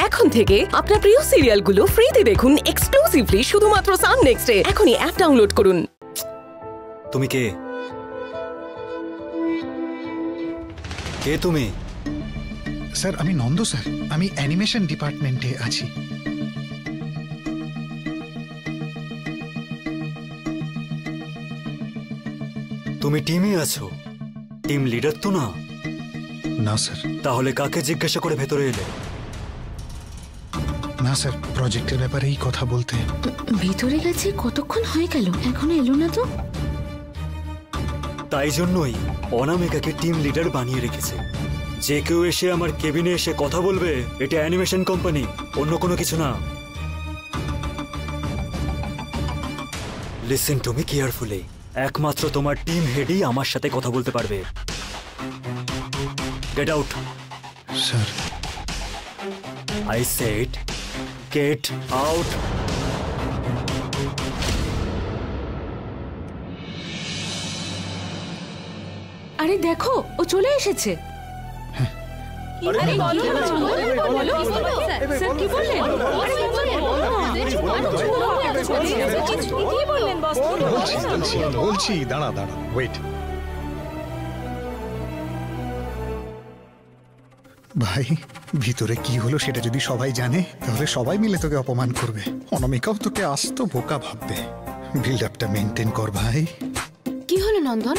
এখন থেকে আপনার প্রিয় সিরিয়ালগুলো ফ্রিতে দেখুন এক্সক্লুসিভলি শুধুমাত্র সান নেক্সটে। এখনই অ্যাপ ডাউনলোড করুন। তুমি কে? কে তুমি? স্যার আমি নন্দ স্যার, আমি অ্যানিমেশন ডিপার্টমেন্টে আছি। তুমি টিমে আছো? টিম লিডার তো না? না স্যার। তাহলে কাকে জিজ্ঞাসা করে ভেতরে এলে? না স্যার, প্রজেক্টের ব্যাপারে এই কথা বলতে। ভিতরে গেছে কতক্ষণ হয়ে গেল, এখনো এলো না তো? তাই জন্যই অনামিকাকে টিম লিডার বানিয়ে রেখেছে। যে কেউ এসে আমার কেবিনে এসে কথা বলবে, এটা অ্যানিমেশন কোম্পানি, অন্য কোনো কিছু না। Listen to me carefully. একমাত্র তোমার টিম হেডই আমার সাথে কথা বলতে পারবে। Get out. Sir I said, get out. আরে দেখো, ও চলে এসেছে। বলছি দাঁড়া দাঁড়া, ওয়েট। ভাই ভিতরে কি হলো সেটা যদি সবাই জানে তাহলে সবাই মিলে তোকে অপমান করবে। অনামিকাও তোকে আস্ত বোকা ভাববে। বিল্ড আপটা মেনটেন কর ভাই। কি হলো নন্দন,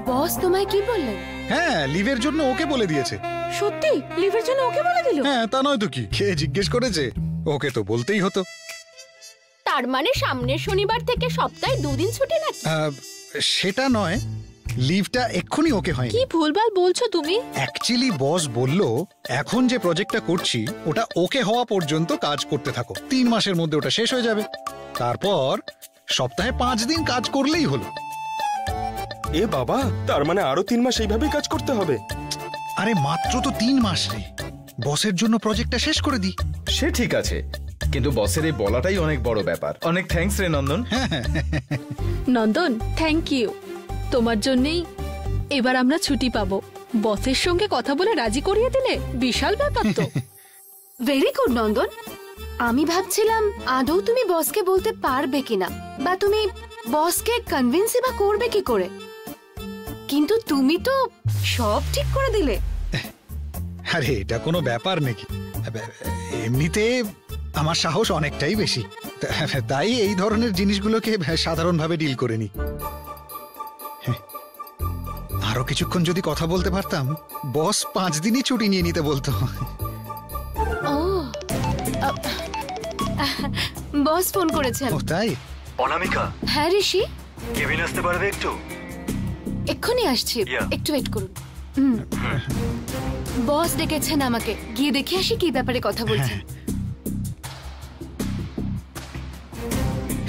বস তোমায় কি বললেন? হ্যাঁ, লিভের জন্য ওকে বলে দিয়েছে। সত্যি লিভের জন্য ওকে বলে দিল? হ্যাঁ, তা নয় তো কি, কে জিজ্ঞেস করেছে? ওকে তো বলতেই হতো। তার মানে সামনের শনিবার থেকে সপ্তাহে 2 দিন ছুটি নাকি? সেটা নয়, লিভটা এক্ষুনি ওকে হয়। কি ভুলভাল বলছো তুমি। অ্যাকচুয়ালি বস বলল এখন যে প্রজেক্টটা করছি ওটা ওকে হওয়া পর্যন্ত কাজ করতে থাকো, 3 মাসের মধ্যে ওটা শেষ হয়ে যাবে। তারপর সপ্তাহে 5 দিন কাজ করলেই হলো। এ বাবা, তার মানে আরো 3 মাস এইভাবেই কাজ করতে হবে? আরে মাত্র তো 3 মাস রে, বসের জন্য প্রজেক্টটা শেষ করে দি। সে ঠিক আছে, কিন্তু বসের এই বলাটাই অনেক বড় ব্যাপার। অনেক থ্যাঙ্কস রে নন্দন। নন্দন, থ্যাংক ইউ। তোমার জন্যই এবার আমরা ছুটি পাবো। বসের সঙ্গে কথা বলে রাজি করিয়ে দিলে বিশাল ব্যাপার তো। ভেরি গুড নন্দন। আমি ভাবছিলাম আদৌ তুমি বসকে বলতে পারবে কিনা, বা তুমি বসকে কনভিন্সই বা করবে কি করে, কিন্তু তুমি তো সব ঠিক করে দিলে। আরে এটা কোনো ব্যাপার নাকি, এমনিতে আমার সাহস অনেকটাই বেশি, তাই এই ধরনের জিনিসগুলোকে সাধারণভাবে ডিল করে নি। আরো কিছুক্ষণ যদি কথা বলতে পারতাম, বস 5 দিনই ছুটি নিয়ে নিতে বলতো। ও, বস ফোন করেছেন? ও তাই? অনামিকা, হ্যাঁ ঋষি। কেবিন আসতে পারবে একটু? এক্ষুনি আসছি, Yeah. একটু ওয়েট করুন। বস ডেকেছেন আমাকে, গিয়ে দেখে আসি কি ব্যাপারে কথা বলছেন।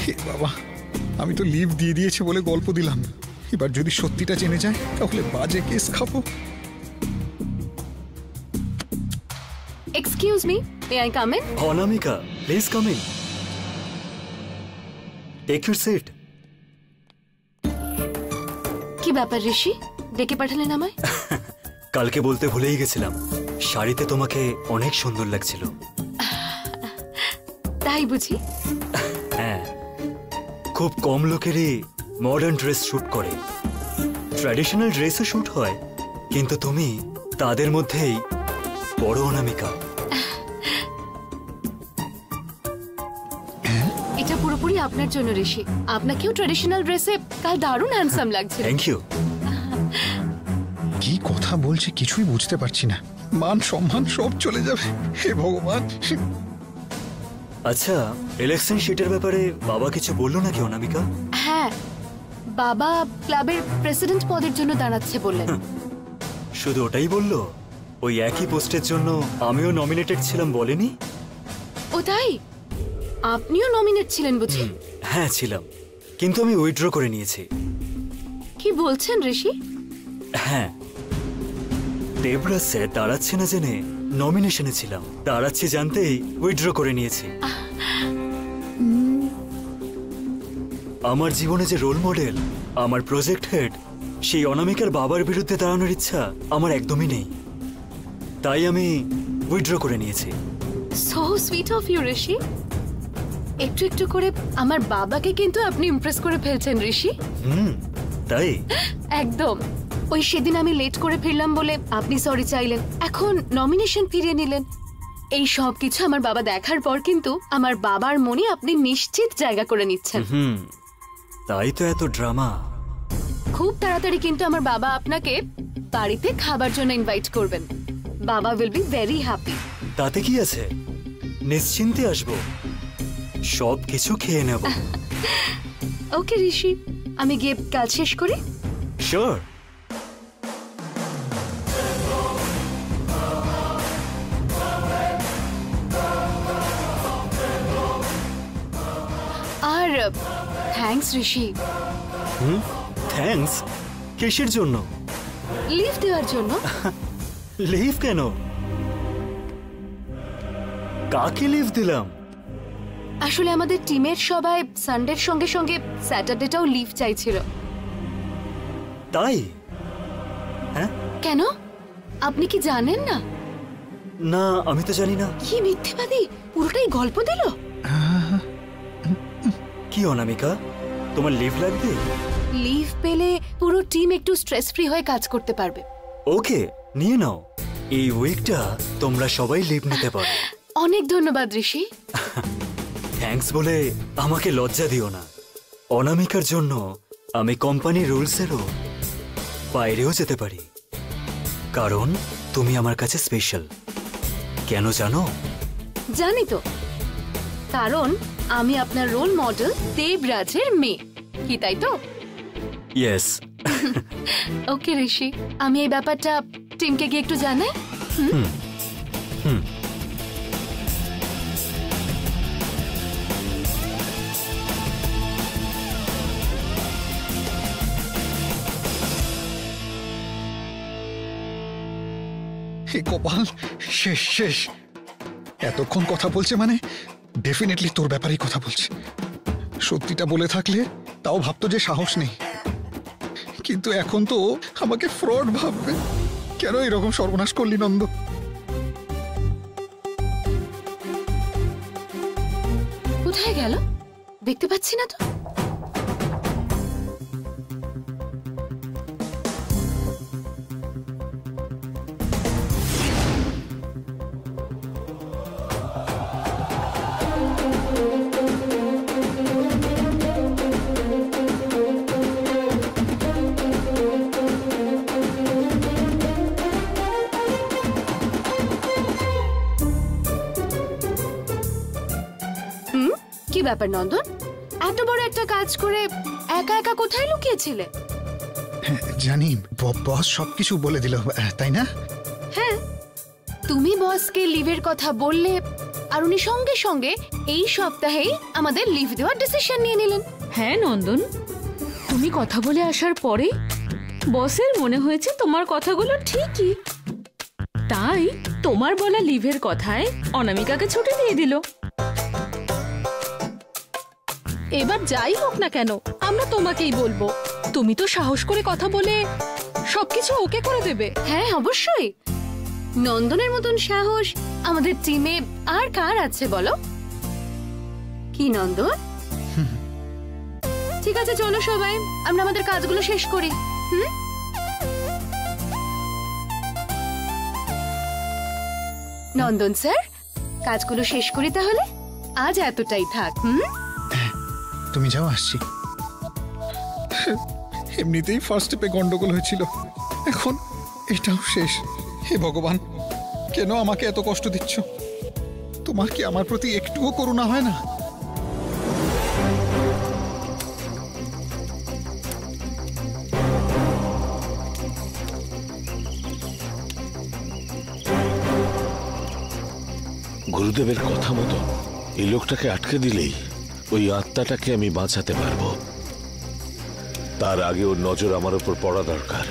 হে বাবা, আমি তো লিভ দিয়ে দিয়েছি বলে গল্প দিলাম, এবার যদি সত্যিটা জেনে যায় তাহলে বাজে কেস খাবো। Excuse me, may I come in? Anamika, please come in. Take your seat. কি ব্যাপার ঋষি, ডেকে পাঠালেন আমায়? কালকে বলতে ভুলেই গেছিলাম, শাড়িতে তোমাকে অনেক সুন্দর লাগছিল। তাই বুঝি? হ্যাঁ, খুব কম লোকেরই মডার্ন ড্রেস শুট করে, ট্র্যাডিশনাল ড্রেসও শুট হয়, কিন্তু তুমি তাদের মধ্যেই বড় অনামিকা। এটা পুরোপুরি আপনার জন্য ঋষি। আপনাকেও ট্র্যাডিশনাল ড্রেসে কাল দারুণ হ্যান্ডসাম লাগছে। Thank you. কি কথা বলছে কিছুই বুঝতে পারছি না, মান সম্মান সব চলে যাবে। হে ভগবান। আচ্ছা, ইলেকশন শিটের ব্যাপারে বাবা কিছু বললো নাকি অনামিকা? হ্যাঁ, বাবা ক্লাবের প্রেসিডেন্ট পদের জন্য দাঁড়াচ্ছে বললেন। শুধু ওটাই বললো? ওই একই পোস্টের জন্য আমিও নমিনেটেড ছিলাম বলেনি? ও তাই? আপনিও নমিনেট ছিলেন বুঝি? হ্যাঁ ছিলাম, কিন্তু আমি উইথড্র করে নিয়েছি। কি বলছেন ঋষি? হ্যাঁ, দেবরাজ স্যার দাঁড়াচ্ছে না জেনে নমিনেশনে ছিলাম, দাঁড়াচ্ছে জানতেই উইথড্র করে নিয়েছি। আমার জীবনে যে রোল মডেল, আমার প্রজেক্ট হেড, সেই অনামিকার বাবার বিরুদ্ধে দাঁড়ানোর ইচ্ছা আমার একদমই নেই। তাই আমি উইথড্র করে নিয়েছি। সো সুইট অফ ইউ ঋষি। একটু একটু করে আমার বাবাকে কিন্তু আপনি ইমপ্রেস করে ফেলছেন ঋষি। তাই? একদম। ওই সেদিন আমি লেট করে ফিরলাম বলে আপনি সরি চাইলেন, এখন নমিনেশন ফিরিয়ে নিলেন। এই সব কিছু আমার বাবা দেখার পর কিন্তু আমার বাবার মনে আপনি নিশ্চিত জায়গা করে নিচ্ছেন। তাই তো এত ড্রামা। খুব তাড়াতাড়ি কিন্তু আমার বাবা আপনাকে বাড়িতে খাবার জন্য ইনভাইট করবেন। বাবা উইল বি ভেরি হ্যাপি। তাতে কি আছে, নিশ্চিন্তে আসবো, সব কিছু খেয়ে নেব। ওকে ঋষি, আমি গিয়ে কাজ শেষ করি। শিওর। আর থ্যাঙ্কস ঋষি। থ্যাঙ্কস কিসের জন্য? লিভ দেওয়ার জন্য। লিভ কেন? কাকে লিভ দিলাম? আসলে আমাদের টিমের সবাই সানডের সঙ্গে সঙ্গে স্যাটারডেটাও লিভ চাইছিল। তাই? হ্যাঁ। কেন, আপনি কি জানেন না? না, আমি তো জানি না। কি মিথ্যেবাদী, পুরোটাই গল্প দিল। কি অনামিকা, তোমার লিভ লাগবে? লিভ পেলে পুরো টিম একটু স্ট্রেস ফ্রি হয়ে কাজ করতে পারবে। ওকে, নিয়ে নাও। এই উইকটা তোমরা সবাই লিভ নিতে পারো। অনেক ধন্যবাদ ঋষি। থ্যাঙ্কস বলে আমাকে লজ্জা দিও না। অনামিকার জন্য আমি কোম্পানির রুলসেরও বাইরেও যেতে পারি, কারণ তুমি আমার কাছে স্পেশাল। কেন জানো? জানি তো, কারণ আমি আপনার রোল মডেল দেবরাজের মেয়ে, কি তাই তো? ইয়েস। ওকে ঋষি, আমি এই ব্যাপারটা টিমকে গিয়ে একটু জানাই। হে কপাল, শেষ শেষ। এতক্ষণ কথা বলছে মানে ডেফিনেটলি তোর ব্যাপারেই কথা বলছে। সত্যিটা বলে থাকলে তাও ভাবতো যে সাহস নেই, কিন্তু এখন তো আমাকে ফ্রড ভাববে। কেন এরকম সর্বনাশ করলি নন্দ? কোথায় গেল দেখতে পাচ্ছি না তো। কি ব্যাপার নন্দন, এত বড় একটা কাজ করে একা একা কোথায় লুকিয়েছিলে? জানি, বস সবকিছু বলে দিল, তাই না? হ্যাঁ, তুমি বসকে লিভের কথা বললে আর উনি সঙ্গে সঙ্গে এই সপ্তাহেই আমাদের লিভ দেওয়ার ডিসিশন নিয়ে নিলেন। হ্যাঁ নন্দন, তুমি কথা বলে আসার পরে বসের মনে হয়েছে তোমার কথাগুলো ঠিকই, তাই তোমার বলা লিভের কথায় অনামিকাকে ছুটি দিয়ে দিল। এবার যাই হোক না কেন, আমরা তোমাকেই বলবো। তুমি তো সাহস করে কথা বলে সবকিছু ওকে করে দেবে। হ্যাঁ অবশ্যই, নন্দনের মতন সাহস আমাদের টিমে আর কার আছে বলো? কি নন্দন? ঠিক আছে, চলো সবাই আমরা আমাদের কাজগুলো শেষ করি। নন্দন স্যার, কাজগুলো শেষ করি তাহলে। আজ এতটাই থাক। তুমি যাও, আসছি। এমনিতেই ফার্স্ট স্টেপে গন্ডগোল হয়েছিল, এখন এটাও শেষ। হে ভগবান, কেন আমাকে এত কষ্ট দিচ্ছ? তোমার কি আমার প্রতি একটুও করুণা হয় না? গুরুদেবের কথা মতো এই লোকটাকে আটকে দিলেই ওই আত্মাটাকে আমি বাঁচাতে পারবো। তার আগে ওর নজর আমার উপর পড়া দরকার।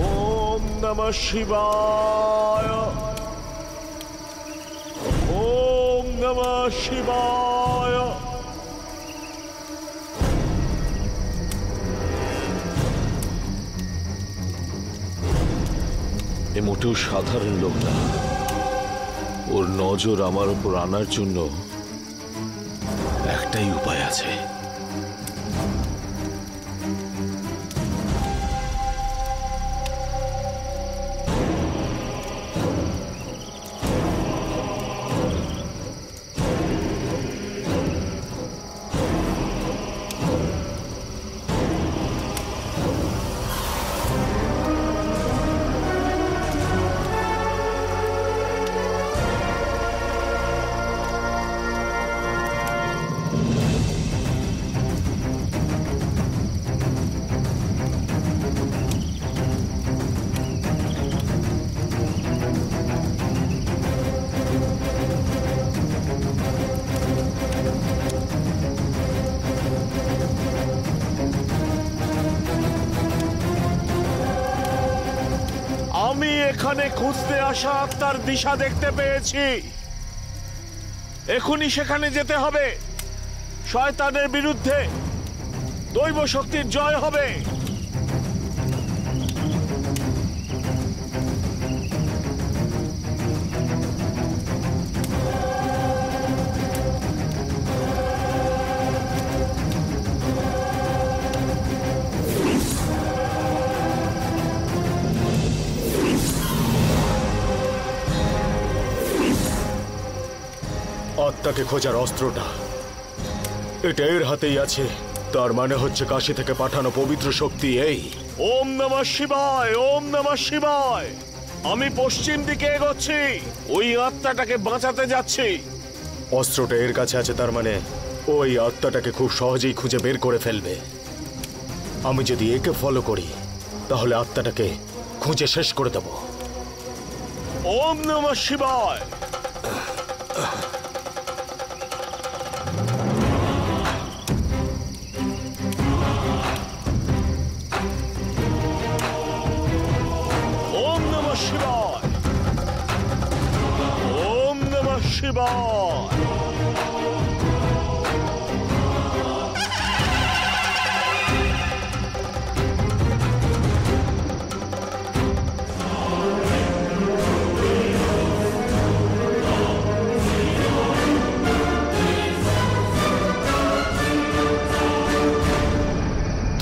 ওম নমঃ শিবায়, ওম নমঃ শিবায়, এ মোটেও সাধারণ লোক না। ওর নজর আমার উপর আনার জন্য একটাই উপায় আছে। আমি এখানে খুঁজতে আসা আত্মার দিশা দেখতে পেয়েছি। এখনই সেখানে যেতে হবে। শয়তানের বিরুদ্ধে দৈব শক্তির জয় হবে। আত্মাকে খোঁজার অস্ত্রটা এটা এর হাতেই আছে। তার মানে হচ্ছে কাশী থেকে পাঠানো পবিত্র শক্তি এই। ওম নমঃ শিবায়, ওম নমঃ শিবায়। আমি পশ্চিম দিকে এগোচ্ছি, ওই আত্মাটাকে বাঁচাতে যাচ্ছি। অস্ত্রটা এর কাছে আছে, তার মানে ওই আত্মাটাকে খুব সহজেই খুঁজে বের করে ফেলবে। আমি যদি একে ফলো করি তাহলে আত্মাটাকে খুঁজে শেষ করে দেব। ওম নমঃ শিবায়।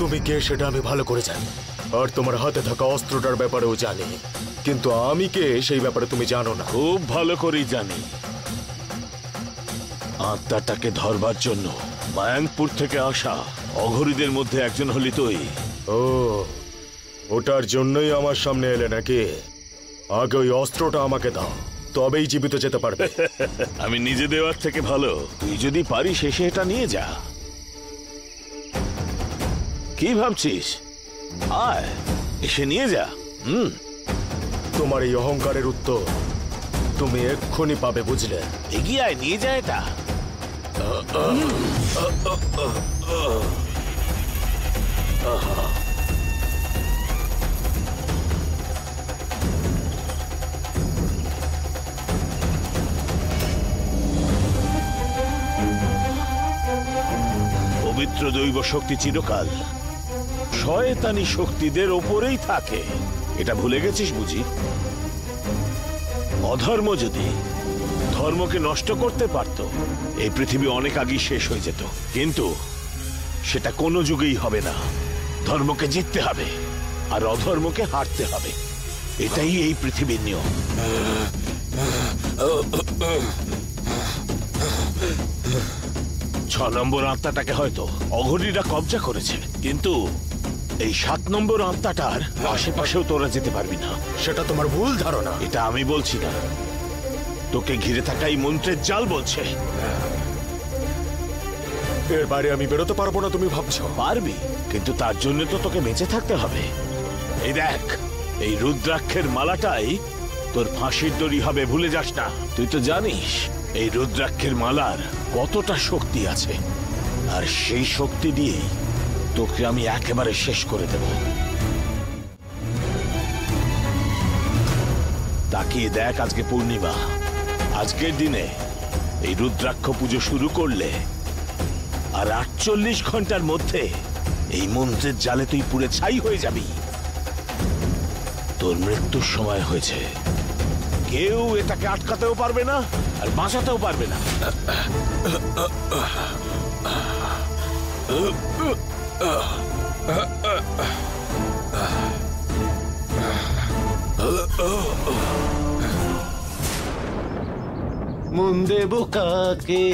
তুমি কে সেটা আমি ভালো করে জানি, আর তোমার হাতে থাকা অস্ত্রটার ব্যাপারেও জানি, কিন্তু আমি কে সেই ব্যাপারে তুমি জানো না। খুব ভালো করেই জানি। আত্মাটাকে ধরবার জন্য মায়াঙ্কপুর থেকে আসা অঘরীদের মধ্যে একজন হলি তুই। ও, ওটার জন্যই আমার সামনে এলে নাকি? আগে ওই অস্ত্রটা আমাকে দাও, তবেই জীবিত যেতে পারবে। আমি নিজে দেওয়ার থেকে ভালো তুই যদি পারিস এসে এটা নিয়ে যা। কি ভাবছিস? আয়, এসে নিয়ে যা। তোমার এই অহংকারের উত্তর তুমি এক্ষুনি পাবে, বুঝলে? এগিয়ে আয়, নিয়ে যা এটা। পবিত্র দৈব শক্তি চিরকাল শয়তানি শক্তিদের ওপরেই থাকে। এটা ভুলে গেছিস বুঝি? অধর্ম যদি ধর্মকে নষ্ট করতে পারত, এই পৃথিবী অনেক আগেই শেষ হয়ে যেত। কিন্তু সেটা কোনো যুগেই হবে না। ধর্মকে জিততে হবে আর অধর্মকে হারতে হবে। এটাই এই পৃথিবীর নিয়ম। 6 নম্বর আত্মাটাকে হয়তো অঘরীরা কবজা করেছে, কিন্তু এই 7 নম্বর আত্মাটার আশেপাশেও তোরা যেতে পারবি না। সেটা তোমার ভুল ধারণা। এটা আমি বলছি না, তোকে ঘিরে থাকা এই মন্ত্রের জাল বলছে। এর বাইরে আমি বেরোতে পারবো না তুমি ভাবছো? পারবি, কিন্তু তার জন্য তো তোকে বেঁচে থাকতে হবে। এই দেখ, এই রুদ্রাক্ষের মালাটাই তোর ফাঁসির দড়ি হবে, ভুলে যাস না। তুই তো জানিস এই রুদ্রাক্ষের মালার কতটা শক্তি আছে, আর সেই শক্তি দিয়েই তোকে আমি একেবারে শেষ করে দেব। তাকিয়ে দেখ, আজকে পূর্ণিমা। আজকের দিনে এই রুদ্রাক্ষ পুজো শুরু করলে আর 48 ঘন্টার মধ্যে এই মন্ত্রের জালে তুই পুড়ে ছাই হয়ে যাবি। তোর মৃত্যুর সময় হয়েছে। কেউ এটাকে আটকাতেও পারবে না আর বাঁচাতেও পারবে না। মন দেব কাকে,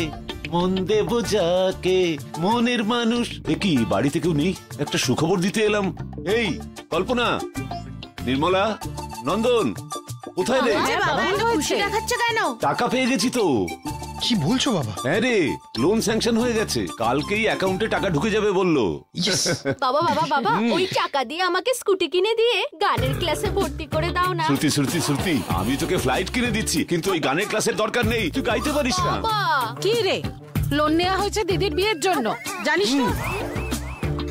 মন দেব যাকে, মনের মানুষ। কি বাড়িতে কেউ নেই? একটা সুখবর দিতে এলাম। এই কল্পনা, নির্মলা, নন্দন, কোথায় রে? টাকা পেয়ে গেছি তো। কি বলছো বাবা? হ্যাঁ রে, লোন স্যাংশন হয়ে গেছে। কালকেই অ্যাকাউন্টে টাকা ঢুকে যাবে বললো। বাবা বাবা বাবা, ওই টাকা দিয়ে আমাকে স্কুটি কিনে দিয়ে গানের ক্লাসে ভর্তি করে দাও না। শ্রুতি শ্রুতি শ্রুতি, আমি তোকে ফ্লাইট কিনে দিচ্ছি, কিন্তু ওই গানের ক্লাসের দরকার নেই। তুই গাইতে পারিস না। কি রে, লোন নেওয়া হয়েছে দিদির বিয়ের জন্য, জানিস না?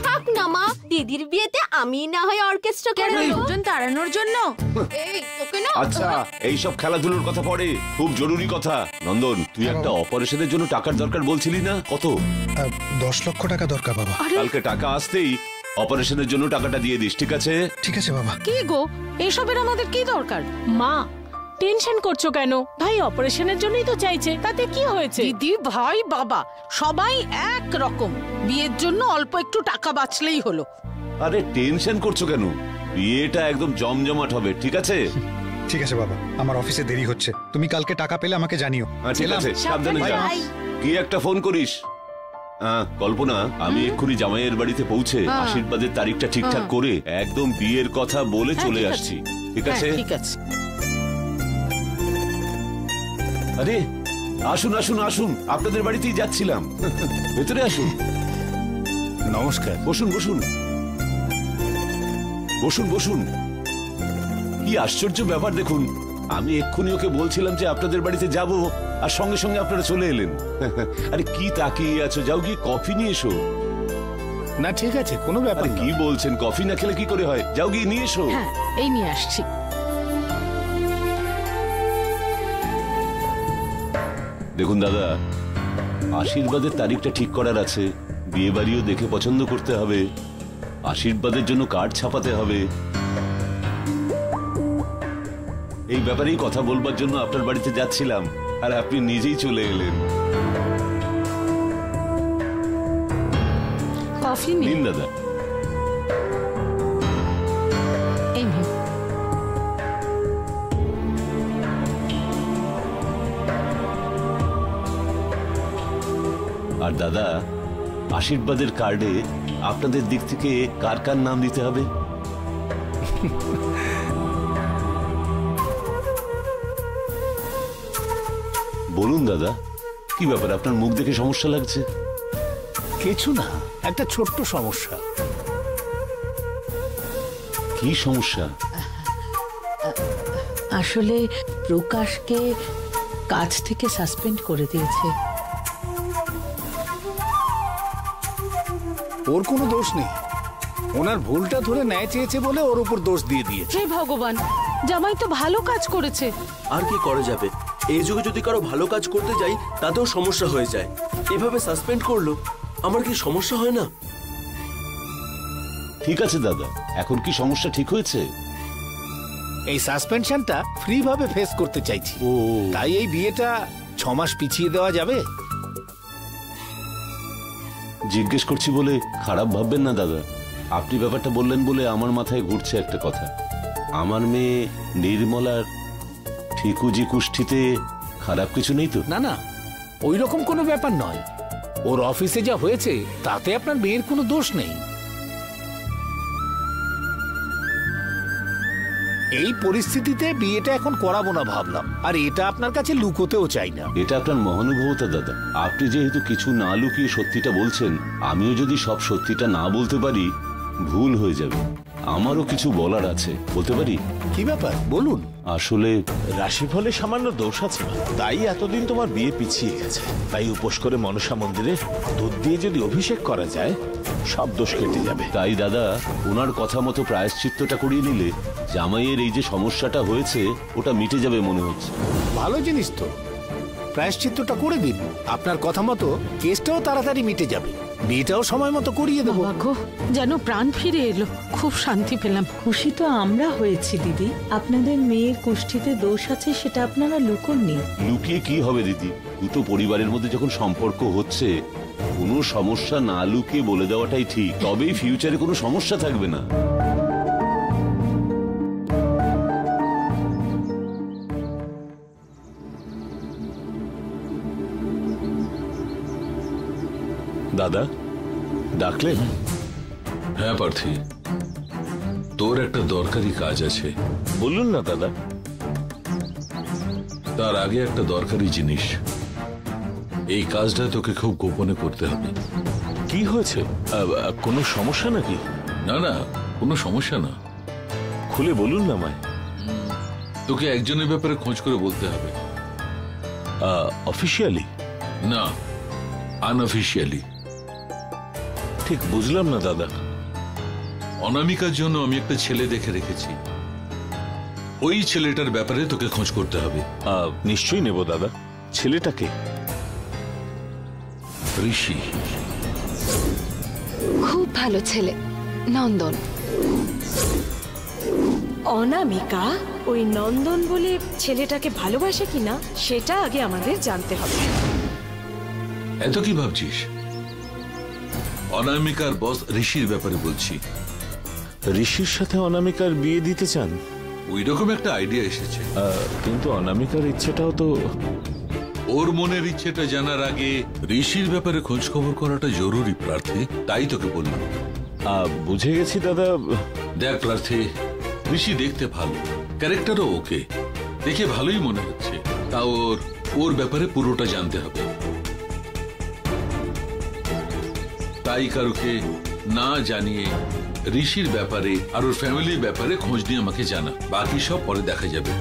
থাক না মা, দিদির বিয়েতে আমি না হয় অর্কেস্ট্রা করে লোকজন তাড়ানোর জন্য। এই তোকে না। আচ্ছা, এইসব খেলাধুলোর কথা পরে, খুব জরুরি কথা। নন্দন, তুই একটা অপারেশনের জন্য টাকার দরকার বলছিলি না? কত? 10 লক্ষ টাকা দরকার বাবা। কালকে টাকা আসতেই অপারেশনের জন্য টাকাটা দিয়ে দিস, ঠিক আছে? ঠিক আছে বাবা। কি গো, এসবের আমাদের কি দরকার? মা, টেনশন করছো কেন? ভাই অপারেশনের জন্যই তো চাইছে, তাতে কি হয়েছে? দিদি, ভাই, বাবা সবাই এক রকম। বিয়ের জন্য অল্প একটু টাকা বাঁচলেই হলো। আরে টেনশন করছো কেন? বিয়েটা একদম জমজমাট হবে, ঠিক আছে? ঠিক আছে বাবা, আমার অফিসে দেরি হচ্ছে। তুমি কালকে টাকা পেলে আমাকে জানিও। ঠিক আছে, সাবধানে যা। কি একটা ফোন করিস। কল্পনা, আমি এক্ষুনি জামাইয়ের বাড়িতে পৌঁছে আশীর্বাদের তারিখটা ঠিকঠাক করে একদম বিয়ের কথা বলে চলে আসছি, ঠিক আছে? ঠিক আছে। আরে আসুন আসুন আসুন, আপনাদের বাড়িতেই যাচ্ছিলাম। ভেতরে আসুন। নমস্কার। বসুন বসুন বসুন বসুন। কি আশ্চর্য ব্যাপার দেখুন, আমি এক্ষুনি ওকে বলছিলাম যে আপনাদের বাড়িতে যাব, আর সঙ্গে সঙ্গে আপনারা চলে এলেন। আরে কি তাকিয়ে আছো, যাও গিয়ে কফি নিয়ে এসো। না ঠিক আছে, কোনো ব্যাপার কি বলছেন? কফি না খেলে কি করে হয়? যাও গিয়ে নিয়ে এসো। হ্যাঁ, এই নিয়ে আসছি। দেখুন দাদা, আশীর্বাদের তারিখটা ঠিক করার আছে, বিয়ে বাড়িও দেখে পছন্দ করতে হবে, আশীর্বাদের জন্য কার্ড ছাপাতে হবে। এই ব্যাপারেই কথা বলবার জন্য আপনার বাড়িতে যাচ্ছিলাম, আর আপনি নিজেই চলে এলেন। কফি নিন দাদা। এই নিন। আর দাদা, আশীর্বাদের কার্ডে আপনাদের দিক থেকে কার কার নাম দিতে হবে? বলুন দাদা, কি ব্যাপার? আপনার মুখ দেখে সমস্যা লাগছে। কিছু না, একটা ছোট্ট সমস্যা। কি সমস্যা? আসলে প্রকাশকে কাজ থেকে সাসপেন্ড করে দিয়েছে। ওর কোনো দোষ নেই, ওনার ভুলটা ধরে ন্যায় চেয়েছে বলে ওর উপর দোষ দিয়ে দিয়েছে। হে ভগবান, জামাই তো ভালো কাজ করেছে। আর কি করা যাবে, এই যুগে যদি কারো ভালো কাজ করতে যাই তাতেও সমস্যা হয়ে যায়। এভাবে সাসপেন্ড করলো, আমার কি সমস্যা হয় না? ঠিক আছে দাদা, এখন কি সমস্যা ঠিক হয়েছে? এই সাসপেনশনটা ফ্রি ভাবে ফেস করতে চাইছি, তাই এই বিয়েটা 6 মাস পিছিয়ে দেওয়া যাবে? জিজ্ঞেস করছি বলে খারাপ ভাববেন না দাদা। আপনি ব্যাপারটা বললেন বলে আমার মাথায় ঘুরছে একটা কথা। আমার মেয়ে নির্মলার ঠিকুজি কুষ্ঠিতে খারাপ কিছু নেই তো? না না, ওই রকম কোনো ব্যাপার নয়। ওর অফিসে যা হয়েছে তাতে আপনার মেয়ের কোনো দোষ নেই। এই পরিস্থিতিতে বিয়েটা এখন করাবো না ভাবলাম, আর এটা আপনার কাছে লুকোতেও চাই না। এটা আপনার মহানুভবতা দাদা। আপনি যেহেতু কিছু না লুকিয়ে সত্যিটা বলছেন, আমিও যদি সব সত্যিটা না বলতে পারি ভুল হয়ে যাবে। আমারও কিছু বলার আছে, বলতে পারি? কি ব্যাপার বলুন। আসলে রাশিফলে সামান্য দোষ আছে, তাই এতদিন তোমার বিয়ে পিছিয়ে গেছে। তাই উপোস করে মনসা মন্দিরে দুধ দিয়ে যদি অভিষেক করা যায়, সব দোষ কেটে যাবে। তাই দাদা, ওনার কথা মতো প্রায়শ্চিত্তটা করিয়ে নিলে জামাইয়ের এই যে সমস্যাটা হয়েছে ওটা মিটে যাবে মনে হচ্ছে। ভালো জিনিস তো, প্রায়শ্চিত্তটা করে দিন। আপনার কথা মতো কেসটাও তাড়াতাড়ি মিটে যাবে। বিয়েটাও সময় মতো করিয়ে দেবো। যেন প্রাণ ফিরে এলো, খুব শান্তি পেলাম। খুশি তো আমরা হয়েছি দিদি। আপনাদের মেয়ের কুষ্ঠিতে দোষ আছে সেটা আপনারা লুকোননি। লুকিয়ে কি হবে দিদি, দুটো পরিবারের মধ্যে যখন সম্পর্ক হচ্ছে, কোনো সমস্যা না লুকিয়ে বলে দেওয়াটাই ঠিক, তবেই ফিউচারে কোনো সমস্যা থাকবে না। দাদা ডাকলেন? হ্যাঁ পার্থী, তোর একটা দরকারি কাজ আছে। বলুন না দাদা। তার আগে একটা দরকারি জিনিস, এই কাজটা তোকে খুব গোপনে করতে হবে। কি হয়েছে? কোনো সমস্যা নাকি? না না, কোনো সমস্যা না। খুলে বলুন না মায়। তোকে একজনের ব্যাপারে খোঁজ করে বলতে হবে। অফিসিয়ালি? না, আনঅফিসিয়ালি। ঠিক বুঝলাম না দাদা। অনামিকার জন্য আমি একটা ছেলে দেখে রেখেছি, ওই ছেলেটার ব্যাপারে তোকে খোঁজ করতে হবে। নিশ্চয়ই নেব দাদা। ছেলেটাকে? ঋষি। খুব ভালো ছেলে, নন্দন। অনামিকা ওই নন্দন বলে ছেলেটাকে ভালোবাসে কিনা সেটা আগে আমাদের জানতে হবে। এত কি ভাবছিস? অনামিকার বস ঋষির ব্যাপারে বলছি। ঋষির সাথে অনামিকার বিয়ে দিতে চান? ওই রকম একটা আইডিয়া এসেছে। কিন্তু অনামিকার ইচ্ছেটাও তো। ওর মনের ইচ্ছেটা জানার আগে ঋষির ব্যাপারে খোঁজ খবর করাটা জরুরি প্রার্থী, তাই তোকে বললাম। বুঝে গেছি দাদা। দেখ প্রার্থী, ঋষি দেখতে ভালো, ক্যারেক্টারও ওকে, দেখে ভালোই মনে হচ্ছে। তা ওর ব্যাপারে পুরোটা জানতে হবে। তাই কারুকে না জানিয়ে ঋষির ব্যাপারে আর ওর ফ্যামিলির ব্যাপারে খোঁজ নিয়ে আমাকে জানা। বাকি সব পরে দেখা যাবে।